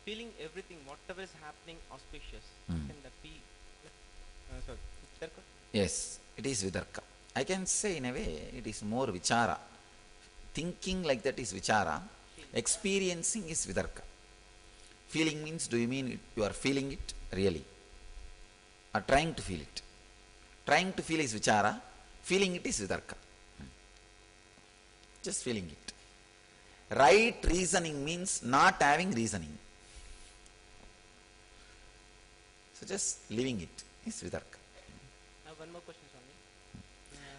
feeling everything, whatever is happening, auspicious. Can that be? Sorry, Vitarka? Yes, it is Vitarka. I can say in a way it is more Vichara. Thinking like that is Vichara. Experiencing is Vitarka. Feeling means, do you mean you are feeling it really? Or trying to feel it? Trying to feel is Vichara. Feeling it is Vitarka. Just feeling it. Right reasoning means not having reasoning. So just living it is Vitarka. I have one more question, Swami.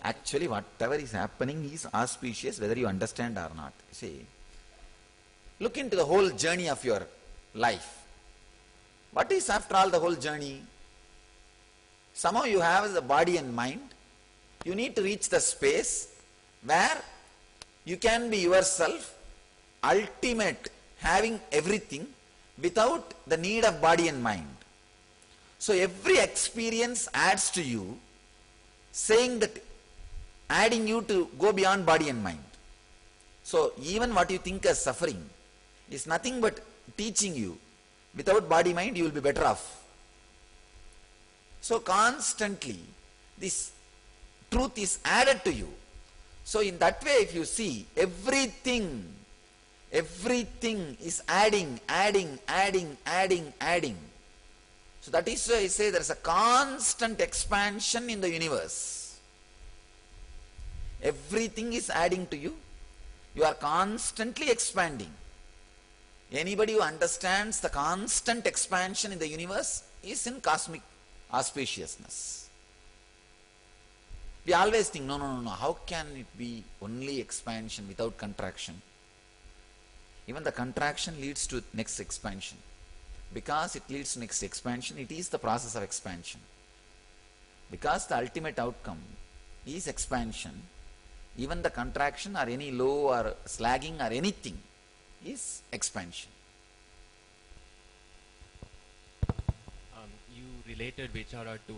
Actually, whatever is happening is auspicious whether you understand or not. See, look into the whole journey of your life. What is after all the whole journey? Somehow you have the body and mind. You need to reach the space where you can be yourself, ultimate, having everything without the need of body and mind. So every experience adds to you, saying that, adding you to go beyond body and mind. So even what you think as suffering is nothing but teaching you, without body mind you will be better off. So constantly this truth is added to you. So in that way, if you see, everything is adding. So that is why I say there is a constant expansion in the universe. Everything is adding to you. You are constantly expanding. Anybody who understands the constant expansion in the universe is in cosmic auspiciousness. We always think, no, how can it be only expansion without contraction? Even the contraction leads to next expansion. Because it leads to next expansion, it is the process of expansion. Because the ultimate outcome is expansion, even the contraction or any low or slagging or anything is expansion. You related Vichara to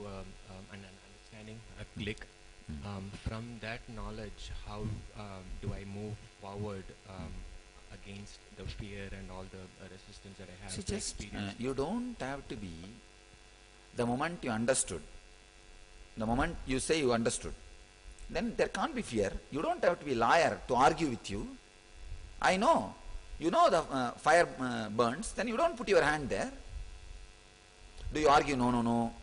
an understanding, a click. From that knowledge, how do I move forward against the fear and all the resistance that I have So to just experience? you don't have to be, the moment you understood, the moment you say you understood, then there can't be fear. You don't have to be a liar to argue with you. I know. You know the fire burns, then you don't put your hand there. Do you argue? No.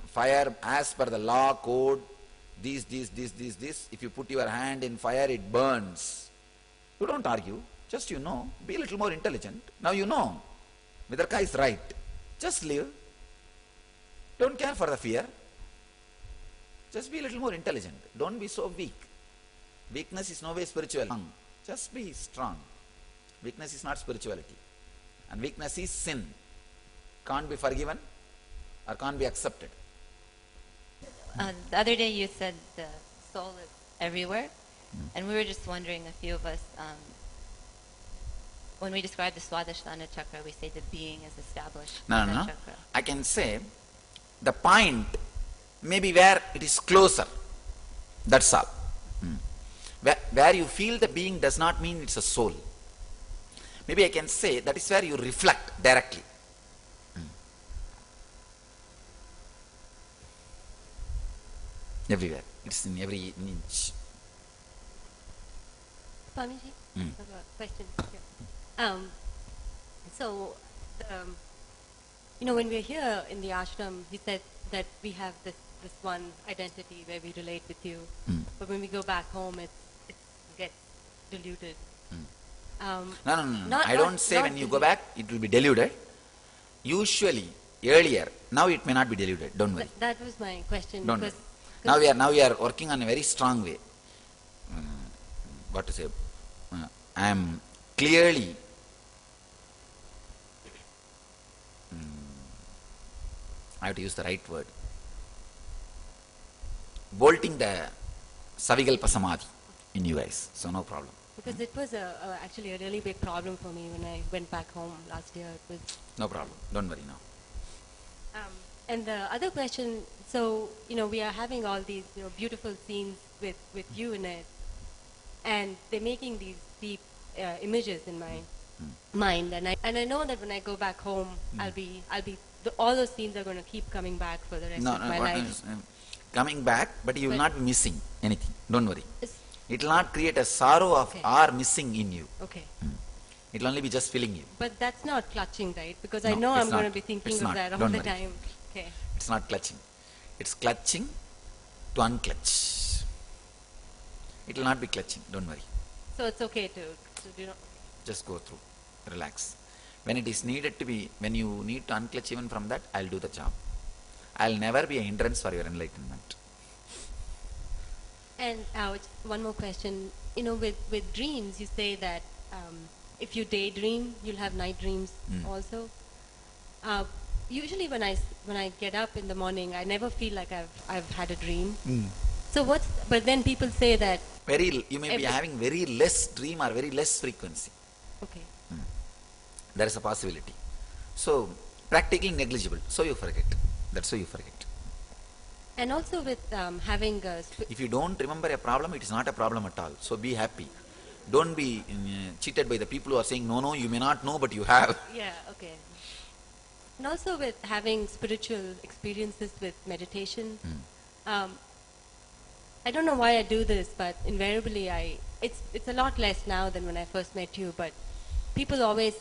Fire as per the law, code, this. If you put your hand in fire, it burns. You don't argue. Just you know. Be a little more intelligent. Now you know. Vitarka is right. Just live. Don't care for the fear. Just be a little more intelligent. Don't be so weak. Weakness is no way spiritual. Just be strong. Weakness is not spirituality. And weakness is sin. Can't be forgiven or can't be accepted. The other day you said the soul is everywhere, and we were just wondering, a few of us, when we describe the Swadhisthana chakra, we say the being is established in that No. chakra. I can say the point may be where it is closer. That's all. Where you feel the being does not mean it's a soul. Maybe I can say that is where you reflect directly. Everywhere. It's in every inch. Swamiji, I have a question here. So, when we're here in the ashram, he said that we have this one identity where we relate with you, but when we go back home, it gets diluted. No. I don't say when you go back, it will be diluted. Usually, earlier, now it may not be diluted. Don't worry. That was my question. Don't worry. Because Now we are working on a very strong way. What to say? I am clearly I have to use the right word. Bolting the Savikalpa Samadhi in you guys. So no problem. Because it was actually a really big problem for me when I went back home last year. It was No problem. Don't worry now. And the other question, so, we are having all these, beautiful scenes with you in it, and they're making these deep images in my mind, and I know that when I go back home, all those scenes are going to keep coming back for the rest No, of no, my what life. is, coming back, but you will But- not be missing anything. Don't worry. It's- It will not create a sorrow of Okay. or missing in you. Okay. It will only be just filling you. But that's not clutching, right? Because I No, know it's I'm going not. to be thinking It's of not. that all Don't the worry. time. Okay. It's not clutching. It's clutching to unclutch. It will not be clutching. Don't worry. So it's okay to do not. Just go through. Relax. When it is needed to be, when you need to unclutch even from that, I'll do the job. I'll never be a hindrance for your enlightenment. And one more question. You know, with dreams, you say that if you daydream, you'll have night dreams also. Usually, when I get up in the morning, I never feel like I've had a dream. So but then people say that. You may be having very less dream or very less frequency. Okay. There is a possibility. So, practically negligible. So you forget. That's why you forget. And also with having a If you don't remember a problem, it is not a problem at all. So be happy. Don't be cheated by the people who are saying, no, you may not know, but you have. yeah, okay. And also with having spiritual experiences with meditation, I don't know why I do this, but invariably it's a lot less now than when I first met you, but people always,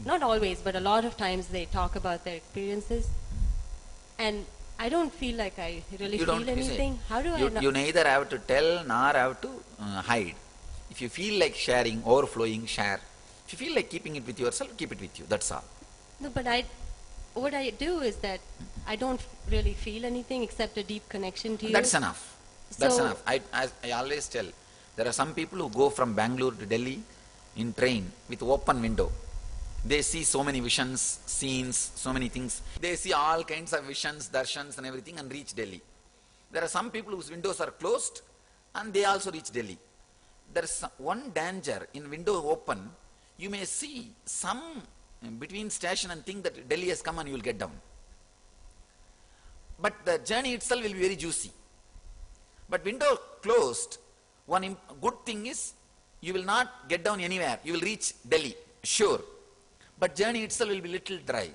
not always, but a lot of times they talk about their experiences, and I don't feel like I really feel anything. How do I know? You neither have to tell nor have to hide. If you feel like sharing, overflowing, share. If you feel like keeping it with yourself, keep it with you. That's all. No, but what I do is that I don't really feel anything except a deep connection to you. That's enough. That's So- enough. I always tell, there are some people who go from Bangalore to Delhi in train with open window. They see so many visions, scenes, so many things. They see all kinds of visions, darshans and everything and reach Delhi. There are some people whose windows are closed and they also reach Delhi. There is one danger in window open. You may see some between station and think that Delhi has come and you will get down. But the journey itself will be very juicy. But window closed, one good thing is you will not get down anywhere. You will reach Delhi, sure. But journey itself will be little dry.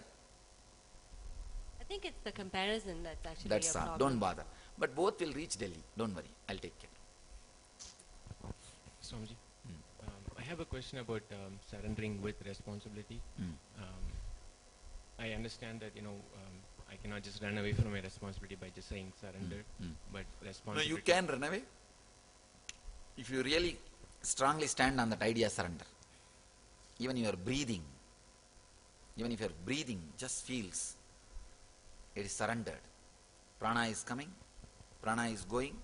I think it's the comparison that's actually That's a all. problem. Don't bother. But both will reach Delhi. Don't worry. I'll take care. Swamiji, I have a question about surrendering with responsibility. I understand that, I cannot just run away from my responsibility by just saying surrender, but No, responsibility. you can run away. If you really strongly stand on that idea, surrender. Even your breathing, even if your breathing just feels it is surrendered. Prana is coming, prana is going.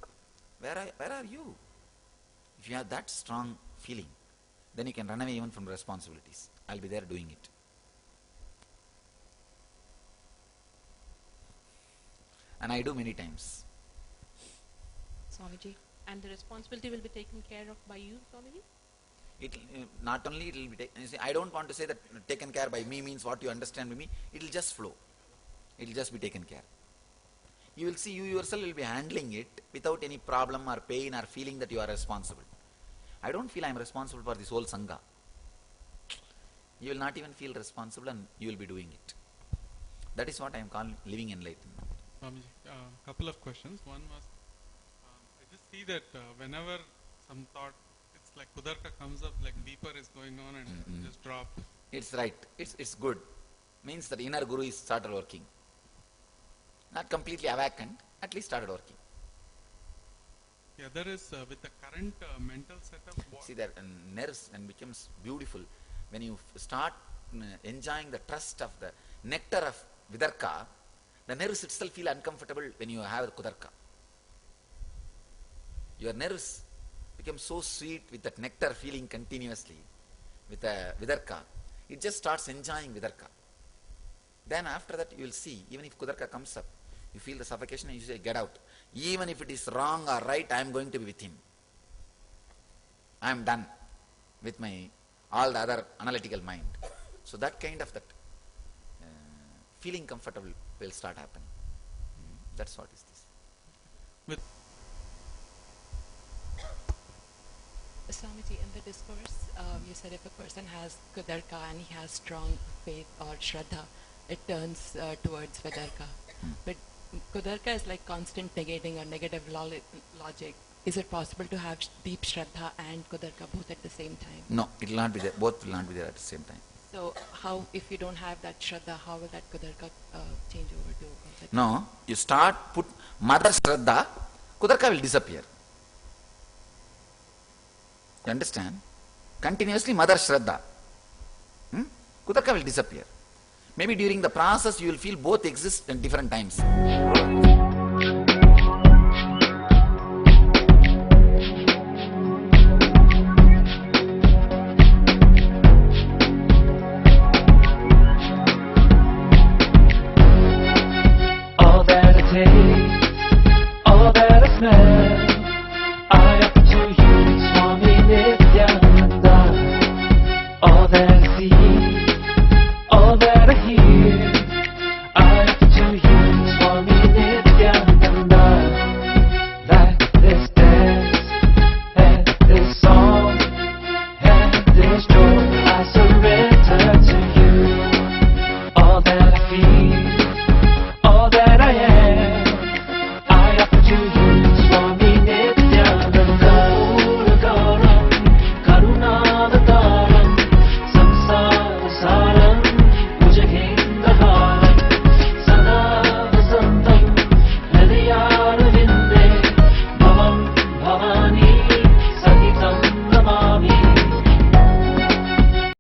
Where are you? If you have that strong feeling, then you can run away even from responsibilities. I'll be there doing it. And I do many times. Swamiji, and the responsibility will be taken care of by you, Swamiji? Not only it will be taken, I don't want to say that taken care by me means what you understand by me, it will just flow. It will just be taken care. You will see you yourself will be handling it without any problem or pain or feeling that you are responsible. I don't feel I am responsible for this whole Sangha. You will not even feel responsible and you will be doing it. That is what I am calling living enlightenment. Swamiji, couple of questions. One was, I just see that whenever some thought, it's like Kudarka comes up, like deeper is going on and just drop. It's right. It's good. Means that inner guru is started working. Not completely awakened, at least started working. The other is with the current mental setup. See that nerves and becomes beautiful when you start enjoying the trust of the nectar of Vidarka. The nerves itself feel uncomfortable when you have Kudarka. Your nerves become so sweet with that nectar feeling continuously with the Vidarka. It just starts enjoying Vidarka. Then after that you will see, even if Kudarka comes up, you feel the suffocation and you say, get out. Even if it is wrong or right, I am going to be with him. I am done with my all the other analytical mind. So that kind of feeling comfortable will start happening. That's what is this. With Swamiji, in the discourse, you said if a person has Kudarka and he has strong faith or Shraddha, it turns towards Vidarka. But Kudarka is like constant negating or negative logic. Is it possible to have deep Shraddha and Kudarka both at the same time? No, it will not be there. Both will not be there at the same time. So how, if you don't have that Shraddha, how will that Kudarka change over to Vidarka? No, you start put Mother Shraddha, Kudarka will disappear. You understand? Continuously Mother Shraddha. Kudarka will disappear. Maybe during the process you will feel both exist at different times.